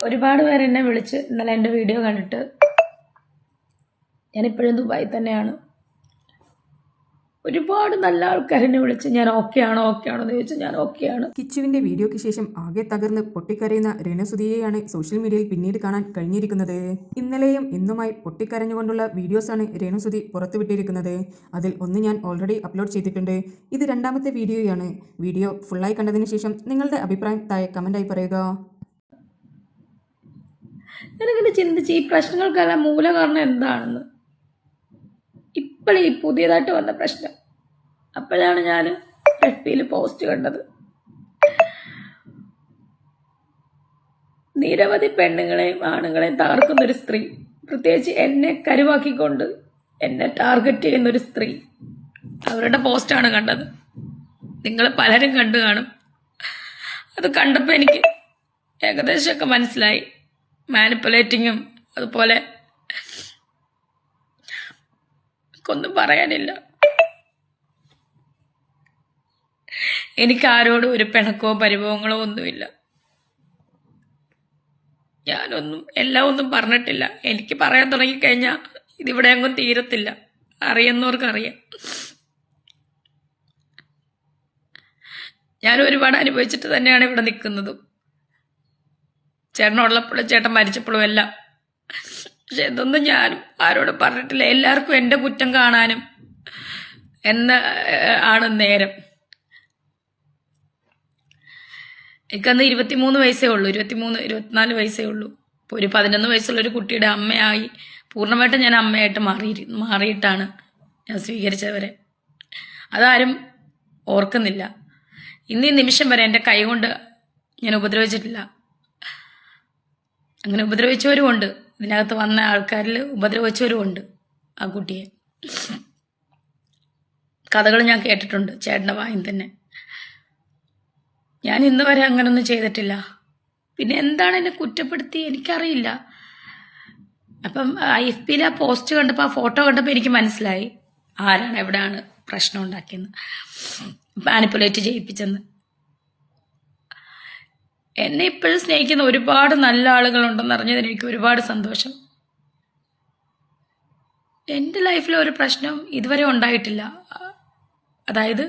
ഒരുപാട് പേര് എന്നെ വിളിച്ച് ഇന്നലെ എൻ്റെ വീഡിയോ കണ്ടിട്ട് ഞാനിപ്പോഴും ദുബായിൽ തന്നെയാണ്. ഒരുപാട് നല്ല ആൾക്കാർ എന്നെ വിളിച്ച് ഞാൻ ഓക്കെ ആണോ എന്ന് ചോദിച്ചാൽ ഞാൻ ഓക്കെയാണ്. കിച്ചുവിന്റെ വീഡിയോയ്ക്ക് ശേഷം ആകെ തകർന്ന് പൊട്ടിക്കരയുന്ന രേണുസുധിയെയാണ് സോഷ്യൽ മീഡിയയിൽ പിന്നീട് കാണാൻ കഴിഞ്ഞിരിക്കുന്നത്. ഇന്നലെയും ഇന്നുമായി പൊട്ടിക്കരഞ്ഞുകൊണ്ടുള്ള വീഡിയോസാണ് രേണുസുധി പുറത്തുവിട്ടിരിക്കുന്നത്. അതിൽ ഒന്ന് ഞാൻ ഓൾറെഡി അപ്ലോഡ് ചെയ്തിട്ടുണ്ട്. ഇത് രണ്ടാമത്തെ വീഡിയോയാണ്. വീഡിയോ ഫുള്ളായി കണ്ടതിന് ശേഷം നിങ്ങളുടെ അഭിപ്രായം താഴെ കമന്റായി പറയുക. ഞാനിങ്ങനെ ചിന്തിച്ച് ഈ പ്രശ്നങ്ങൾക്കെല്ലാം മൂലകാരണം എന്താണെന്ന്. ഇപ്പോൾ ഈ പുതിയതായിട്ട് വന്ന പ്രശ്നം. അപ്പോഴാണ് ഞാൻ FBയിൽ പോസ്റ്റ് കണ്ടത്. നിരവധി പെണ്ണുങ്ങളെയും ആണുങ്ങളെയും തകർക്കുന്നൊരു സ്ത്രീ, പ്രത്യേകിച്ച് എന്നെ കരുവാക്കിക്കൊണ്ട് എന്നെ ടാർഗറ്റ് ചെയ്യുന്നൊരു സ്ത്രീ, അവരുടെ പോസ്റ്റാണ് കണ്ടത്. നിങ്ങൾ പലരും കണ്ടു കാണും. അത് കണ്ടപ്പോൾ എനിക്ക് ഏകദേശമൊക്കെ മനസ്സിലായി. മാനിപ്പുലേറ്റിങ്ങും അതുപോലെ ഒന്നും പറയാനില്ല. എനിക്ക് ആരോടും ഒരു പിണക്കോ പരിഭവങ്ങളോ ഒന്നുമില്ല. എല്ലാം ഒന്നും പറഞ്ഞിട്ടില്ല. എനിക്ക് പറയാൻ തുടങ്ങിക്കഴിഞ്ഞാൽ ഇതിവിടെ അങ്ങും തീരത്തില്ല. അറിയുന്നവർക്കറിയാം. ഞാൻ ഒരുപാട് അനുഭവിച്ചിട്ട് തന്നെയാണ് ഇവിടെ നിൽക്കുന്നതും. ചേട്ടനുള്ളപ്പോഴും ചേട്ടൻ മരിച്ചപ്പോഴും എല്ലാം. പക്ഷെ ഇതൊന്നും ഞാനും ആരോടും പറഞ്ഞിട്ടില്ല. എല്ലാവർക്കും എൻ്റെ കുറ്റം കാണാനും ആണ് നേരം. എനിക്കന്ന് 23 വയസ്സേ ഉള്ളൂ. 24 വയസ്സേ ഉള്ളൂ. ഇപ്പോൾ ഒരു 11 വയസ്സുള്ളൊരു കുട്ടിയുടെ അമ്മയായി പൂർണ്ണമായിട്ടും ഞാൻ അമ്മയായിട്ട് മാറിയിട്ടാണ് ഞാൻ സ്വീകരിച്ചവരെ. അതാരും ഓർക്കുന്നില്ല. ഇന്നീ നിമിഷം വരെ എൻ്റെ കൈ കൊണ്ട് ഞാൻ ഉപദ്രവിച്ചിട്ടില്ല. അങ്ങനെ ഉപദ്രവിച്ചവരുമുണ്ട്. ഇതിനകത്ത് വന്ന ആൾക്കാരിൽ ഉപദ്രവിച്ചവരുമുണ്ട് ആ കുട്ടിയെ. കഥകൾ ഞാൻ കേട്ടിട്ടുണ്ട് ചേട്ടൻ്റെ വായിൽ തന്നെ. ഞാൻ ഇന്ന് വരെ അങ്ങനൊന്നും ചെയ്തിട്ടില്ല. പിന്നെ എന്താണ് എന്നെ കുറ്റപ്പെടുത്തി എനിക്കറിയില്ല. അപ്പം FBയിൽ ആ പോസ്റ്റ് കണ്ടപ്പോൾ, ആ ഫോട്ടോ കണ്ടപ്പോൾ എനിക്ക് മനസ്സിലായി ആരാണ് എവിടെയാണ് പ്രശ്നം ഉണ്ടാക്കിയെന്ന്, മാനിപ്പുലേറ്റ് ചെയ്യിപ്പിച്ചെന്ന്. എന്നെ ഇപ്പോഴും സ്നേഹിക്കുന്ന ഒരുപാട് നല്ല ആളുകളുണ്ടെന്ന് അറിഞ്ഞതിന് എനിക്ക് ഒരുപാട് സന്തോഷം. എൻ്റെ ലൈഫിൽ ഒരു പ്രശ്നം ഇതുവരെ ഉണ്ടായിട്ടില്ല. അതായത്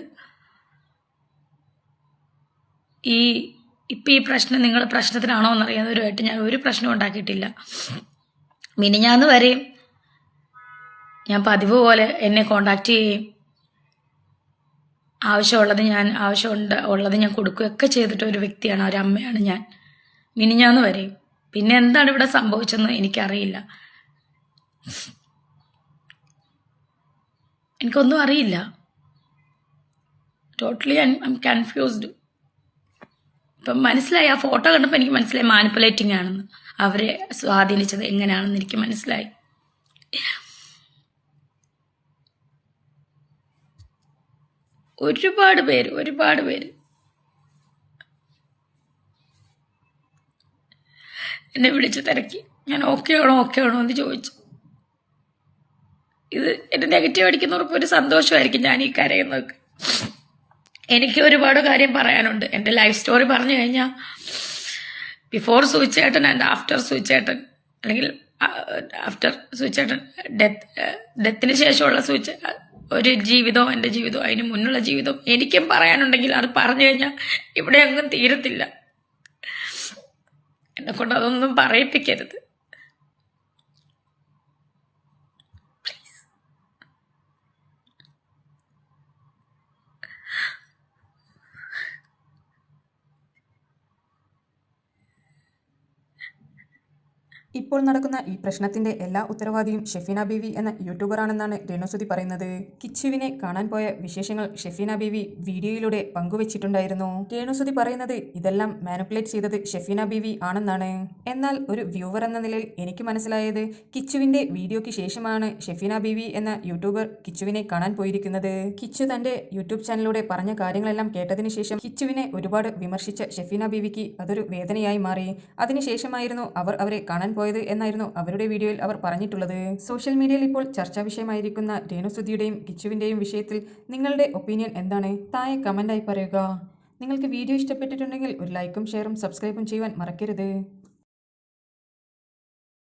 ഇപ്പം ഈ പ്രശ്നം നിങ്ങൾ പ്രശ്നത്തിനാണോ എന്നറിയാവുന്നവരുമായിട്ട് ഞാൻ ഒരു പ്രശ്നം ഉണ്ടാക്കിയിട്ടില്ല. മിനിഞ്ഞാന്ന് വരെയും ഞാൻ പതിവ് പോലെ എന്നെ കോണ്ടാക്ട് ചെയ്യുകയും ആവശ്യമുള്ളത് ഞാൻ കൊടുക്കുകയൊക്കെ ചെയ്തിട്ട് ഒരു വ്യക്തിയാണ്, ഒരമ്മയാണ് ഞാൻ മിനിഞ്ഞാന്ന് വരെയും. പിന്നെ എന്താണ് ഇവിടെ സംഭവിച്ചെന്ന് എനിക്കറിയില്ല. എനിക്കൊന്നും അറിയില്ല. Totally I M confused. ഇപ്പം മനസ്സിലായി. ആ ഫോട്ടോ കണ്ടപ്പോൾ എനിക്ക് മനസ്സിലായി മാനിപ്പുലേറ്റിംഗ് ആണെന്ന്. അവരെ സ്വാധീനിച്ചത് എങ്ങനെയാണെന്ന് എനിക്ക് മനസ്സിലായി. ഒരുപാട് പേര് എന്നെ വിളിച്ച് തിരക്കി. ഞാൻ ഓക്കെ ആണോ എന്ന് ചോദിച്ചു. ഇത് എന്നെ നെഗറ്റീവ് അടിക്കുന്നവർക്ക് ഒരു സന്തോഷമായിരിക്കും ഞാൻ ഈ കരയുന്നതൊക്കെ. എനിക്ക് ഒരുപാട് കാര്യം പറയാനുണ്ട്. എൻ്റെ ലൈഫ് സ്റ്റോറി പറഞ്ഞു കഴിഞ്ഞാൽ ബിഫോർ സൂചേട്ടൻ ആൻഡ് ആഫ്റ്റർ സൂചേട്ടൻ, അല്ലെങ്കിൽ ആഫ്റ്റർ സൂചേട്ടൻ ഡെത്തിന് ശേഷമുള്ള ഒരു ജീവിതവും എൻ്റെ ജീവിതവും അതിന് മുന്നുള്ള ജീവിതവും എനിക്കും പറയാനുണ്ടെങ്കിൽ അത് പറഞ്ഞു കഴിഞ്ഞാൽ ഇവിടെ അങ്ങും തീരത്തില്ല. എന്നെക്കൊണ്ട് അതൊന്നും പറയിപ്പിക്കരുത്. ഇപ്പോൾ നടക്കുന്ന ഈ പ്രശ്നത്തിന്റെ എല്ലാ ഉത്തരവാദിയും ഷെഫീന ബീവി എന്ന യൂട്യൂബറാണെന്നാണ് രേണുസുധി പറയുന്നത്. കിച്ചുവിനെ കാണാൻ പോയ വിശേഷങ്ങൾ ഷെഫീന ബീവി വീഡിയോയിലൂടെ പങ്കുവച്ചിട്ടുണ്ടായിരുന്നു. രേണുസുധി പറയുന്നത് ഇതെല്ലാം മാനിപ്പുലേറ്റ് ചെയ്തത് ഷെഫീന ബീവി ആണെന്നാണ്. എന്നാൽ ഒരു വ്യൂവർ എന്ന നിലയിൽ എനിക്ക് മനസ്സിലായത് കിച്ചുവിന്റെ വീഡിയോയ്ക്ക് ശേഷമാണ് ഷെഫീന ബീവി എന്ന യൂട്യൂബർ കിച്ചുവിനെ കാണാൻ പോയിരിക്കുന്നത്. കിച്ചു തന്റെ യൂട്യൂബ് ചാനലിലൂടെ പറഞ്ഞ കാര്യങ്ങളെല്ലാം കേട്ടതിന് ശേഷം കിച്ചുവിനെ ഒരുപാട് വിമർശിച്ച ഷെഫീന ബീവിക്ക് അതൊരു വേദനയായി മാറി. അതിനുശേഷമായിരുന്നു അവർ അവരെ കാണാൻ പോയത് എന്നായിരുന്നു അവരുടെ വീഡിയോയിൽ അവർ പറഞ്ഞിട്ടുള്ളത്. സോഷ്യൽ മീഡിയയിൽ ഇപ്പോൾ ചർച്ചാ വിഷയമായിരിക്കുന്ന രേണുസുധിയുടെയും കിച്ചുവിന്റെയും വിഷയത്തിൽ നിങ്ങളുടെ ഒപ്പീനിയൻ എന്താണ്? താഴെ കമന്റായി പറയുക. നിങ്ങൾക്ക് വീഡിയോ ഇഷ്ടപ്പെട്ടിട്ടുണ്ടെങ്കിൽ ഒരു ലൈക്കും ഷെയറും സബ്സ്ക്രൈബും ചെയ്യുവാൻ മറക്കരുത്.